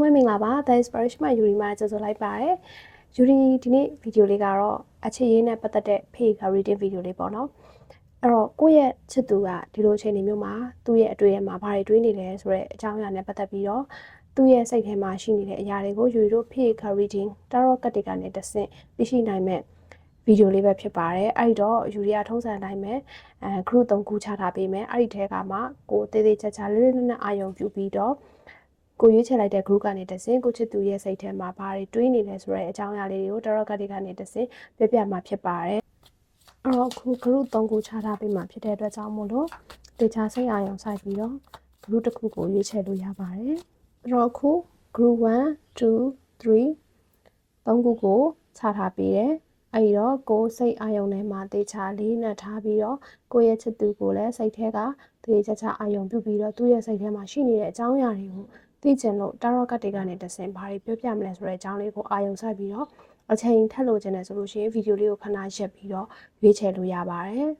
လုံးဝမင်္ဂလာပါ The Inspiration မှာယူရီမှာကြိုဆိုလိုက်ပါတယ်ယူရီဒီနေ့ဗီဒီယိုလေးကတော့အခြေရေးနဲ့ပတ်သက်တဲ့ဖေးက reading ဗီဒီယိုလေးပေါ့နော်အဲ့တော့ကိုယ့်ရဲ့ချစ်သူကဒီလိုအချိန်တွေမျိုးမှာသူ့ရဲ့အတွေ့အမှာဘာတွေတွေးနေလဲဆိုတဲ့အကြောင်းအရာနဲ့ပတ်သက်ပြီးတော့သူ့ရဲ့စိတ်ထဲမှာရှိနေတဲ့အရာတွေကိုယူရီတို့ဖေးက reading တာရော့ကတ်တွေကနေတဆင့်သိရှိနိုင်မဲ့ဗီဒီယိုလေးပဲဖြစ်ပါတယ်အဲ့တော့ယူရီကထုံးစံတိုင်းပဲ group 3ခုချထားပေးမယ်အဲ့ဒီထဲကမှကိုတေးသေးချာချာလေးလေးနဲ့အာရုံပြုပြီးတော့ကိုရွေးချယ်လိုက်တဲ့ group ကနေတဆင့်ကိုချစ်သူရဲ့စိတ်ထဲမှာဘာတွေတွေးနေလဲဆိုတဲ့အကြောင်းအရာလေးတွေကိုတာရော့ကတ်တွေကနေတဆင့်ပြပြမှာဖြစ်ပါတယ်အဲ့တော့ခု group 3ခုချထားပေးမှာဖြစ်တဲ့အတွက်ကြောင့်မို့လို့တေချာစိတ်အာရုံစိုက်ပြီးတော့ group တစ်ခုကိုရွေးချယ်လို့ရပါတယ်အဲ့တော့ခု group 1 2 3 3ခုကိုချထားပေးတယ်အဲ့တော့ကိုစိတ်အာရုံထဲမှာတေချာလေးနဲ့ထားပြီးတော့ကိုရဲ့ချစ်သူကိုလည်းစိတ်ထဲကတေချာချာအာရုံပြုပြီးတော့သူ့ရဲ့စိတ်ထဲမှာရှိနေတဲ့အကြောင်းအရာတွေကိုသိချင်လို့တာရော့ကတ်တွေကနေတဆင့်ဘာတွေပြောပြမလဲဆိုတဲ့အကြောင်းလေးကိုအာရုံစိုက်ပြီးတော့အချိန်ထပ်လို့ခြင်းနဲ့ဆိုလို့ရှိရင်ဗီဒီယိုလေးကိုခဏရက်ပြီးတော့ရွေးချယ်လို့ရပါတယ်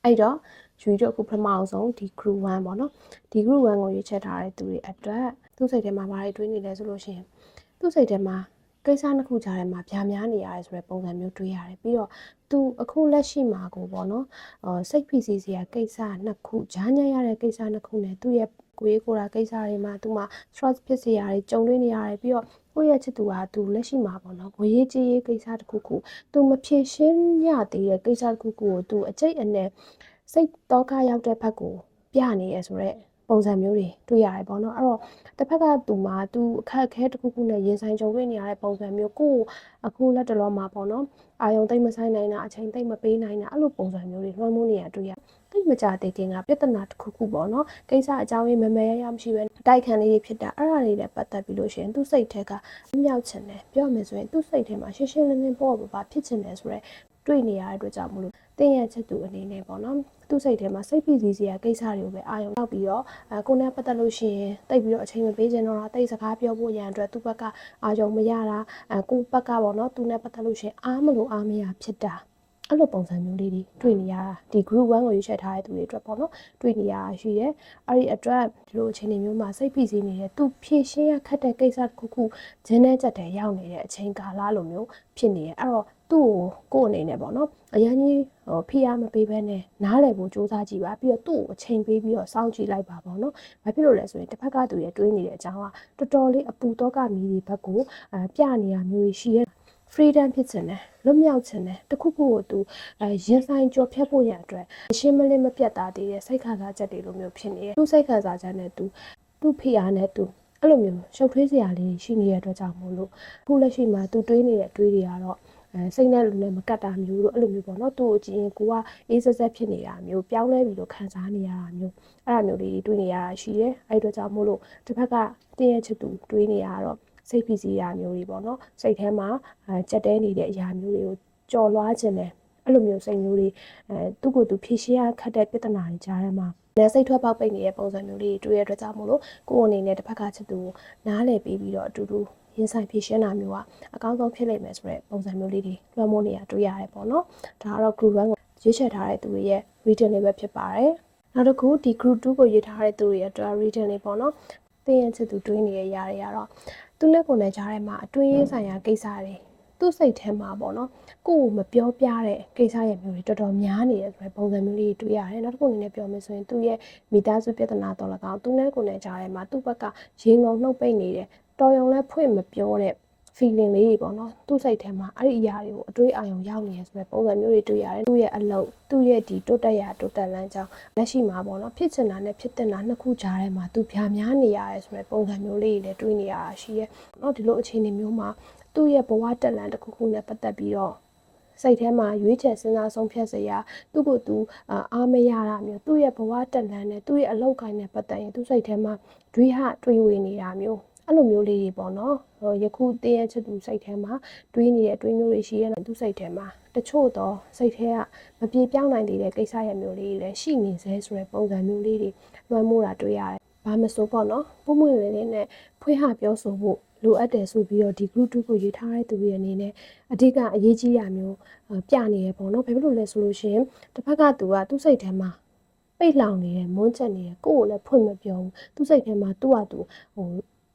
အဲ့တော့ယူရီတို့အခုပထမအောင်ဆုံးဒီ group 1ပေါ့နော်ဒီ group 1ကိုရွေးချယ်ထားတဲ့သူတွေအတွက်သူ့စိတ်ထဲမှာဘာတွေတွေးနေလဲဆိုလို့ရှိရင်သူ့စိတ်ထဲမှာကိစ္စနှစ်ခုကြားထဲမှာဗျာများနေရတယ်ဆိုတဲ့ပုံစံမျိုးတွေးရတယ်ပြီးတော့သူအခုလက်ရှိမှာကိုပေါ့နော်စိတ်ဖိစီးစရာကိစ္စနှစ်ခုကြားညက်ရတဲ့ကိစ္စနှစ်ခုနဲ့သူ့ရဲ့ကိုယ်ရေးကိုယ်တာကိစ္စတွေမှာသူ့မှာ stress ဖြစ်စေရတယ်ကြုံတွေ့နေရတယ်ပြီးတော့ကိုယ့်ရဲ့ချစ်သူကသူလက်ရှိမှာပေါ့နော်ငွေရေးကြေးရေးကိစ္စတစ်ခုခုသူမဖြေရှင်းရသေးတဲ့ကိစ္စတစ်ခုခုကိုသူအကျိတ်အနယ်စိတ်တောကရောက်တဲ့ဘက်ကိုပြနေရဆိုတော့ပုံစံမျိုးတွေတွေ့ရတယ်ပေါ့နော်အဲ့တော့တစ်ဖက်ကသူမှာသူအခက်အခဲတစ်ခုခုနဲ့ရင်ဆိုင်ကြုံတွေ့နေရတဲ့ပုံစံမျိုးကိုအခုလက်တလောမှာပေါ့နော်အာယုံသိမ့်မဆိုင်နိုင်တာအချိန်သိမ့်မပေးနိုင်တာအဲ့လိုပုံစံမျိုးတွေလွှမ်းမိုးနေရတွေ့ရတိတ်မကြသေးခင်ကပြဿနာတစ်ခုခုပေါ့နော်ကိစ္စအကြောင်းရင်းမမဲရမရှိပဲတိုက်ခံလေးဖြစ်တာအဲ့ဒါလေးလည်းပတ်သက်ပြီးလို့ရှိရင်သူ့စိတ်ထဲကမြောက်ချင်တယ်ပြောမယ်ဆိုရင်သူ့စိတ်ထဲမှာရှင်းရှင်းလင်းလင်းပေါ့ပါဖြစ်ချင်တယ်ဆိုတော့တွေ့နေရတဲ့အတွက်ကြောင့်မလို့တင်းရဲ့ချစ်သူအနေနဲ့ပေါ့နော်သူ့စိတ်ထဲမှာစိတ်ဖိစီးစရာကိစ္စတွေကိုပဲအာရုံတောက်ပြီးတော့ကိုနဲ့ပတ်သက်လို့ရှိရင်တိတ်ပြီးတော့အချိန်မပေးချင်တော့တာတိတ်စကားပြောဖို့ရန်အတွက်သူ့ဘက်ကအာရုံမရတာကိုဘက်ကပေါ့နော်သူနဲ့ပတ်သက်လို့ရှိရင်အားမလို့အားမရဖြစ်တာအဲ့လိုပုံစံမျိုးလေးတွေတွေ့နေရတာဒီ group 1ကိုရွေးချယ်ထားတဲ့သူတွေအတွက်ပေါ့နော်တွေ့နေရတာရှိတယ်အဲ့ဒီအတွက်ဒီလိုအခြေအနေမျိုးမှာစိတ်ဖိစီးနေတဲ့သူဖြည့်ရှင်းရခက်တဲ့ကိစ္စတစ်ခုခုဂျင်းနဲ့ကြက်တဲ့ရောက်နေတဲ့အချိန်ကာလလိုမျိုးဖြစ်နေတယ်အဲ့တော့သူ့ကိုအနေနဲ့ပေါ့နော်အရင်ကြီးဖိအားမပေးဘဲနဲ့နားလည်ဖို့စူးစမ်းကြည့်ပါပြီးတော့သူ့ကိုအချိန်ပေးပြီးတော့စောင့်ကြည့်လိုက်ပါပေါ့နော်ဘာဖြစ်လို့လဲဆိုရင်တစ်ဖက်ကသူရဲ့တွေးနေတဲ့အကြောင်းကတော်တော်လေးအပူတော့ကမီးတွေဘက်ကိုပြနေတာမျိုးရှိရဲ့freedom ဖြစ်ချင်တယ်လွတ်မြောက်ချင်တယ်တခုခုကိုသူရင်ဆိုင်ကြော်ဖြတ်ဖို့ရအတွက်ရှင်းမလင်းမပြတ်သားသေးတဲ့စိတ်ခံစားချက်တွေလိုမျိုးဖြစ်နေတယ်သူစိတ်ခံစားချက်နဲ့သူဖိအားနဲ့သူအဲ့လိုမျိုးရှုပ်ထွေးစရာလေးရှိနေတဲ့အတွက်ကြောင့်မို့လို့ခုလက်ရှိမှာသူတွေးနေတဲ့အတွေးတွေကတော့စိတ်နဲ့လူနဲ့မကတ်တာမျိုးတို့အဲ့လိုမျိုးပေါ့နော်သူ့ကိုကြည့်ရင်ကိုကအေးဆက်ဆက်ဖြစ်နေတာမျိုးပြောင်းလဲပြီးတော့ခံစားနေရတာမျိုးအဲ့ဒါမျိုးလေးတွေးနေရတာရှိတယ်အဲ့အတွက်ကြောင့်မို့လို့တစ်ဖက်ကတင်းရဲ့ချစ်သူတွေးနေရတော့စိတ်ဖိစီးရမျိုးတွေပေါ့နော်စိတ်ထဲမှာကြက်တဲနေတဲ့အရာမျိုးတွေကိုကြော်လွှားခြင်းတယ်အဲ့လိုမျိုးစိတ်မျိုးတွေသူ့ကိုယ်သူဖြေရှင်းရခက်တဲ့ပြဿနာတွေကြားထဲမှာလက်စိတ်ထွက်ပေါက်ပိတ်နေတဲ့ပုံစံမျိုးလေးတွေတွေ့ရတဲ့အတွက်ကြောင့်မို့လို့ကိုယ်အနေနဲ့တစ်ဖက်ကချစ်သူကိုနားလည်ပေးပြီးတော့အတူတူရင်ဆိုင်ဖြေရှင်းတာမျိုးကအကောင်းဆုံးဖြစ်လိမ့်မယ်ဆိုတဲ့ပုံစံမျိုးလေးတွေလွှမ်းမိုးနေရတွေ့ရတယ်ပေါ့နော်ဒါကတော့ group 1ကိုရွေးချယ်ထားတဲ့သူတွေရဲ့ reading လေးပဲဖြစ်ပါတယ်နောက်တစ်ခုဒီ group 2ကိုရွေးထားတဲ့သူတွေရဲ့ reading လေးပေါ့နော်တင်းရဲ့ချစ်သူတွေးနေရတဲ့ຢာတွေကတော့သူနဲ့ကိုယ်နဲ့ကြားထဲမှာအတွင်းရေးဆိုင်ရာကိစ္စတွေသူ့စိတ်ထဲမှာပေါ့နော်ကိုယ်ကိုမပြောပြတဲ့ကိစ္စရဲ့မျိုးတွေတော်တော်များနေတယ်ဆိုတဲ့ပုံစံမျိုးလေးတွေ့ရတယ်နောက်တစ်ခုအနေနဲ့ပြောမယ်ဆိုရင်သူ့ရဲ့မိသားစုပြဿနာတော့၎င်းသူနဲ့ကိုယ်နဲ့ကြားထဲမှာသူ့ဘက်ကရေငုံနှုတ်ပိတ်နေတယ်တော်ရုံလဲဖွင့်မပြောတဲ့ feeling လေးတွေပေါ့နော်သူ့စိတ်ထဲမှာအဲ့ဒီအရာတွေကိုအတွေးအာရုံရောက်နေရဆိုတဲ့ပုံစံမျိုးတွေတွေ့ရတယ်သူ့ရဲ့အလုပ်သူ့ရဲ့ဒီတိုးတက်ရတိုးတက်လန်းကြောင်းလက်ရှိမှာပေါ့နော်ဖြစ်ချင်တာနဲ့ဖြစ်တဲ့တာနှစ်ခုကြားထဲမှာသူဖြာများနေရတယ်ဆိုတဲ့ပုံစံမျိုးလေးတွေလည်းတွေ့နေရတာရှိရဲနော်ဒီလိုအခြေအနေမျိုးမှာသူ့ရဲ့ဘဝတက်လန်းတစ်ခုခုနဲ့ပတ်သက်ပြီးတော့စိတ်ထဲမှာရွေးချယ်စဉ်းစားဆုံးဖြတ်စရာသူ့ကိုယ်သူအားမရတာမျိုးသူ့ရဲ့ဘဝတက်လန်းနဲ့သူ့ရဲ့အလောက်ကိုင်းနဲ့ပတ်သက်ရင်သူ့စိတ်ထဲမှာတွေးဝေနေတာမျိုးအဲ့လိုမျိုးလေးတွေပေါ့နော်ယခုတင်းရဲ့ချစ်သူစိတ်ထဲမှာတွေးနေတဲ့တွေးမျိုးတွေရှိရဲ့သူ့စိတ်ထဲမှာတချို့တော့စိတ်ထဲကမပြေပြောင်းနိုင်သေးတဲ့ကိစ္စရဲ့မျိုးလေးတွေလည်းရှိနေသေးဆိုတဲ့ပုံစံမျိုးလေးတွေလွှမ်းမိုးတာတွေ့ရတယ်ဘာမဆိုပေါ့နော်ပုံမှန်လေးနဲ့ဖွင့်ဟပြောဆိုဖို့လိုအပ်တယ်ဆိုပြီးတော့ဒီ group 2ကိုရေးထားတဲ့သူတွေအနေနဲ့အဓိကအရေးကြီးတာမျိုးပြနေရပေါ့နော်ဘာဖြစ်လို့လဲဆိုလို့ရှိရင်တစ်ဖက်ကသူကသူ့စိတ်ထဲမှာပိတ်လောင်နေတယ်မွန်းချက်နေတယ်ကိုယ့်ကိုလည်းဖွင့်မပြောဘူးသူ့စိတ်ထဲမှာသူ့ဟာသူ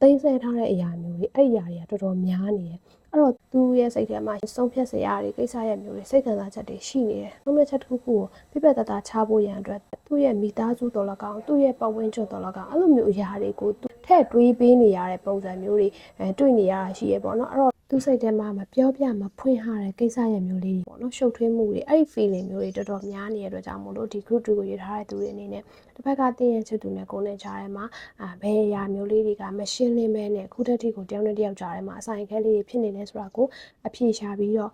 သိမ်းဆည်းထားတဲ့အရာမျိုးတွေအဲ့ဒီအရာတွေကတော်တော်များနေတယ်အဲ့တော့သူ့ရဲ့စိတ်ထဲမှာဆုံးဖြတ်စရာတွေကိစ္စရပ်မျိုးတွေစိတ်ခံစားချက်တွေရှိနေတယ်။ဆုံးဖြတ်ချက်တစ်ခုခုကိုပြပြတသားချဖို့ရန်အတွက်သူ့ရဲ့မိသားစုတော်လကောင်သူ့ရဲ့ပတ်ဝန်းကျင်တော်လကောင်အဲ့လိုမျိုးအရာတွေကိုသူထည့်တွေးပေးနေရတဲ့ပုံစံမျိုးတွေတွေ့နေရတာရှိရပေါ့နော်။အဲ့တော့သူ့စိတ်ထဲမှာမပြောပြမဖွင့်ဟတဲ့ကိစ္စရပ်မျိုးလေးတွေပေါ့နော်ရှုပ်ထွေးမှုတွေအဲ့ဒီ feeling မျိုးတွေတော်တော်များနေတဲ့အတွက်ကြောင့်မို့လို့ဒီ group 2ကိုရေးထားတဲ့သူတွေအနေနဲ့တစ်ဖက်ကတင်းရဲ့ချစ်သူနဲ့ကိုယ်နဲ့ကြားထဲမှာဘယ်အရာမျိုးလေးတွေကမရှင်းလင်းမဲနဲ့ခုတက်တိကိုတယောက်နဲ့တယောက်ကြားထဲမှာအဆိုင်ခဲလေးတွေဖြစ်နေလဲဆိုတာကိုအဖြေရှာပြီးတော့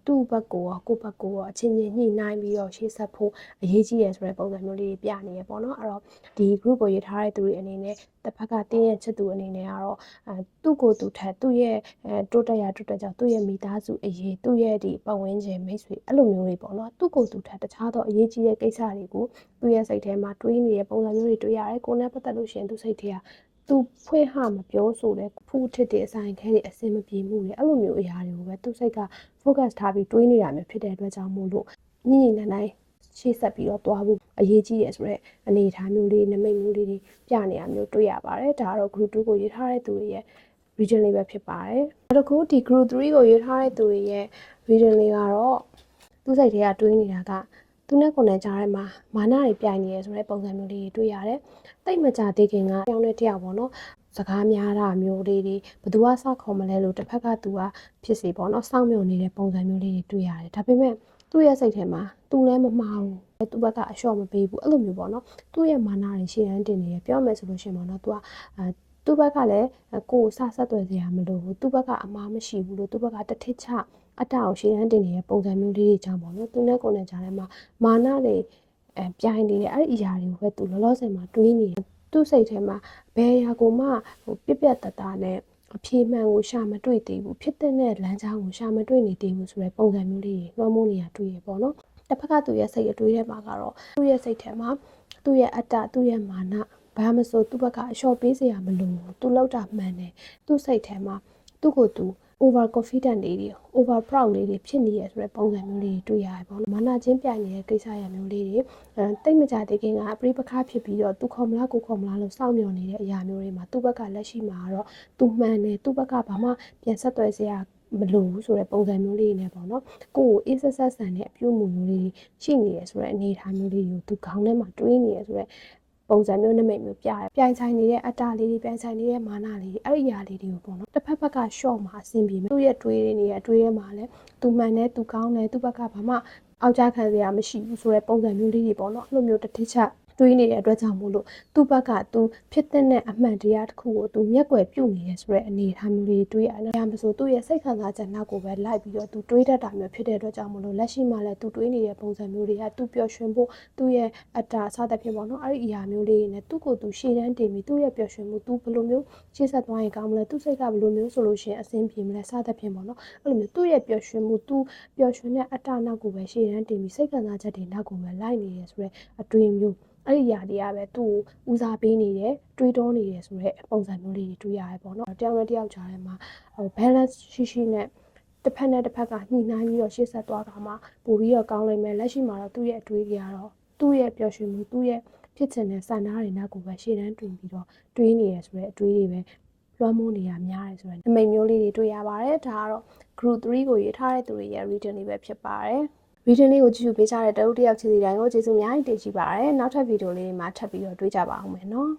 သူ့ဘက်ကိုရောကိုယ့်ဘက်ကိုရောအချင်းချင်းညှိနှိုင်းပြီးတော့ရှေ့ဆက်ဖို့အရေးကြီးရဆိုတဲ့ပုံစံမျိုးလေးတွေပြနေရပေါ့နော်အဲ့တော့ဒီ group ကိုရေးထားတဲ့သူတွေအနေနဲ့တစ်ဖက်ကတင်းရဲ့ချစ်သူအနေနဲ့ကတော့သူ့ကိုယ်သူထက်သူ့ရဲ့တိုးတက်ရာတိုးတက်ကြောင့်သူ့ရဲ့မိသားစုအရေးသူ့ရဲ့ဒီပတ်ဝန်းကျင်မိတ်ဆွေအဲ့လိုမျိုးတွေပေါ့နော်သူ့ကိုယ်သူထက်တခြားသောအရေးကြီးတဲ့ကိစ္စတွေကိုသူ့ရဲ့စိတ်ထဲမှာတွေးနေတဲ့ပုံစံမျိုးတွေတွေ့ရတယ်ကိုယ်နဲ့ပတ်သက်လို့ရှိရင်သူ့စိတ်ထဲကသူဖွင့်ဟမပြောဆိုတဲ့ဖူးထစ်တဲ့အဆိုင်ခဲတွေအစင်မပြေမှုတွေအဲ့လိုမျိုးအရာတွေကိုပဲသူ့စိတ်က focus ထားပြီးတွေးနေတာမျိုးဖြစ်တဲ့အတွက်ကြောင့်မို့လို့ညင်ညင်နှိုင်းနှိုင်းရှေ့ဆက်ပြီးတော့သွားဖို့အရေးကြီးရဆိုတဲ့အနေအထားမျိုးလေးနမိတ်မျိုးလေးတွေပြနေရမျိုးတွေ့ရပါတယ်ဒါကတော့ group 2ကိုရေးထားတဲ့သူတွေရဲ့ region လေးပဲဖြစ်ပါတယ်နောက်တစ်ခုဒီ group 3ကိုရေးထားတဲ့သူတွေရဲ့ region လေးကတော့သူ့စိတ်ထဲကတွေးနေတာကသူနဲ့ကိုယ်နဲ့ကြားထဲမှာမာနတွေပြိုင်နေရဆိုတဲ့ပုံစံမျိုးလေးတွေတွေ့ရတယ်တိတ်မကြသေးခင်ကတယောက်နဲ့တယောက်ပေါ့နော်စကားများတာမျိုးလေးတွေဘယ်သူကစခေါ်မလဲလို့တစ်ဖက်ကသူကဖြစ်စီပေါ့နော်စောင့်မျှော်နေတဲ့ပုံစံမျိုးလေးတွေတွေ့ရတယ်ဒါပေမဲ့သူ့ရဲ့စိတ်ထဲမှာသူလည်းမမှားဘူးသူ့ဘက်ကအလျှော့မပေးဘူးအဲ့လိုမျိုးပေါ့နော်သူ့ရဲ့မာနတွေရှေ့တန်းတင်နေရပြောမယ်ဆိုလို့ရှိရင်ပေါ့နော်သူကသူ့ဘက်ကလည်းကိုယ်ဆက်သွယ်စရာမလိုဘူးသူ့ဘက်ကအမားမရှိဘူးလို့သူ့ဘက်ကတထစ်ချအတ္တကိုရှေ့တန်းတင်နေတဲ့ပုံစံမျိုးလေးတွေကြောင့်ပေါ့နော်သူနဲ့ကိုယ်နဲ့ကြားထဲမှာမာနတွေပြိုင်နေတဲ့အဲ့ဒီအရာတွေကိုပဲသူလောလောဆယ်မှာတွေးနေတယ်သူ့စိတ်ထဲမှာဘယ်အရာကိုမှပြက်ပြက်တသားနဲ့အဖြေမှန်ကိုရှာမတွေ့သေးဘူးဖြစ်တဲ့လမ်းကြောင်းကိုရှာမတွေ့နေသေးဘူးဆိုတဲ့ပုံစံမျိုးလေးတွေလွှမ်းမိုးနေရတွေ့ရပေါ့နော်တစ်ဖက်ကသူရဲ့စိတ်အတွေးထဲမှာကတော့သူ့ရဲ့စိတ်ထဲမှာသူ့ရဲ့အတ္တသူ့ရဲ့မာနဘာမဆိုသူ့ဘက်ကအလျှော့ပေးစရာမလိုဘူးသူလောက်တာမှန်တယ်သူ့စိတ်ထဲမှာသူ့ကိုယ်သူ over confident လေးတွေ over proud လေးတွေဖြစ်နေရဆိုတဲ့ပုံစံမျိုးလေးတွေတွေ့ရတယ်ပေါ့နော်မာနချင်းပြိုင်နေတဲ့ကိစ္စရမျိုးလေးတွေတိတ်မကြသေးခင်ကပြိပခါဖြစ်ပြီးတော့သူခေါ်မလားကိုခေါ်မလားလို့စောင့်မျှော်နေတဲ့အရာမျိုးတွေမှာသူ့ဘက်ကလက်ရှိမှာတော့သူမှန်တယ်သူ့ဘက်ကဘာမှပြန်ဆက်သွယ်စရာမလိုဘူးဆိုတဲ့ပုံစံမျိုးလေးနဲ့ပေါ့နော်ကိုယ်ကိုအေးဆက်ဆက်ဆန်တဲ့အပြုအမူမျိုးလေးရှိနေရဆိုတဲ့အနေအထားမျိုးလေးကိုသူခေါင်းထဲမှာတွေးနေရဆိုတဲ့ပုံစံမျိုးနမိတ်မျိုးပြပြိုင်ဆိုင်နေတဲ့အတ္တလေးတွေပြိုင်ဆိုင်နေတဲ့မာနလေးတွေအဲ့ဒီအရာလေးတွေကိုပေါ့နော်တစ်ဖက်ဘက်ကရှော့မှာအဆင်ပြေမယ်သူ့ရဲ့တွေးနေတဲ့အတွေးထဲမှာလည်းသူမှန်တယ်သူကောင်းတယ်သူ့ဘက်ကဘာမှအောက်ကျခံစရာမရှိဘူးဆိုတဲ့ပုံစံမျိုးလေးတွေပေါ့နော်အဲ့လိုမျိုးတစ်ထစ်ချက်တွေးနေတဲ့အတွက်ကြောင့်မို့လို့သူ့ဘက်ကသူဖြစ်တဲ့အမှန်တရားတစ်ခုကိုသူမျက်ကွယ်ပြုတ်နေရဆိုတဲ့အနေအထားမျိုးလေးတွေးရတယ်။ဒါမှမဟုတ်သူ့ရဲ့စိတ်ခံစားချက်နောက်ကိုပဲလိုက်ပြီးတော့သူတွေးတတ်တာမျိုးဖြစ်တဲ့အတွက်ကြောင့်မို့လို့လက်ရှိမှာလည်းသူတွေးနေတဲ့ပုံစံမျိုးတွေကသူပျော်ရွှင်ဖို့သူ့ရဲ့အတ္တစသဖြင့်ပေါ့နော်အဲ့ဒီအရာမျိုးလေးတွေနဲ့သူ့ကိုယ်သူရှေ့တန်းတင်ပြီးသူ့ရဲ့ပျော်ရွှင်မှုသူဘယ်လိုမျိုးရှေ့ဆက်သွားရင်ကောင်းမလဲသူ့စိတ်ကဘယ်လိုမျိုးဆိုလို့ရှိရင်အဆင်ပြေမလဲစသဖြင့်ပေါ့နော်အဲ့လိုမျိုးသူ့ရဲ့ပျော်ရွှင်မှုသူပျော်ရွှင်တဲ့အတ္တနောက်ကိုပဲရှေ့တန်းတင်ပြီးစိတ်ခံစားချက်တွေနောက်ကိုပဲလိုက်နေရဆိုတဲ့အတွေ့အမျိုးအဲ့ဒီຢာတွေကပဲသူ့ကိုဦးစားပေးနေတယ်တွေးတောနေတယ်ဆိုတဲ့ပုံစံမျိုးလေးတွေတွေ့ရတယ်ပေါ့နော်တယောက်နဲ့တယောက်ကြားထဲမှာbalance ရှိနဲ့တစ်ဖက်နဲ့တစ်ဖက်ကညှိနှိုင်းပြီးတော့ရှေ့ဆက်သွားတာမှပိုပြီးတော့ကောင်းလိမ့်မယ်လက်ရှိမှာတော့သူ့ရဲ့အတွေးတွေကတော့သူ့ရဲ့ပျော်ရွှင်မှုသူ့ရဲ့ဖြစ်ချင်တဲ့စံနာတွေနောက်ကိုပဲရှေ့တန်းတွင်ပြီးတော့တွေးနေရဆိုတဲ့အတွေးတွေပဲလွှမ်းမိုးနေရများတယ်ဆိုတဲ့အမိတ်မျိုးလေးတွေတွေ့ရပါတယ်ဒါကတော့ group 3ကိုရေးထားတဲ့သူတွေရဲ့ reading လေးပဲဖြစ်ပါတယ်reading လေးကိုကြည့်ရှုပေးကြတဲ့တအုပ်တစ်ယောက်ချင်းစီတိုင်းကိုကျေးဇူးအများကြီးတင်ရှိပါတယ်နောက်ထပ်ဗီဒီယိုလေးတွေမှာထပ်ပြီးတော့တွေ့ကြပါအောင်မယ်နော်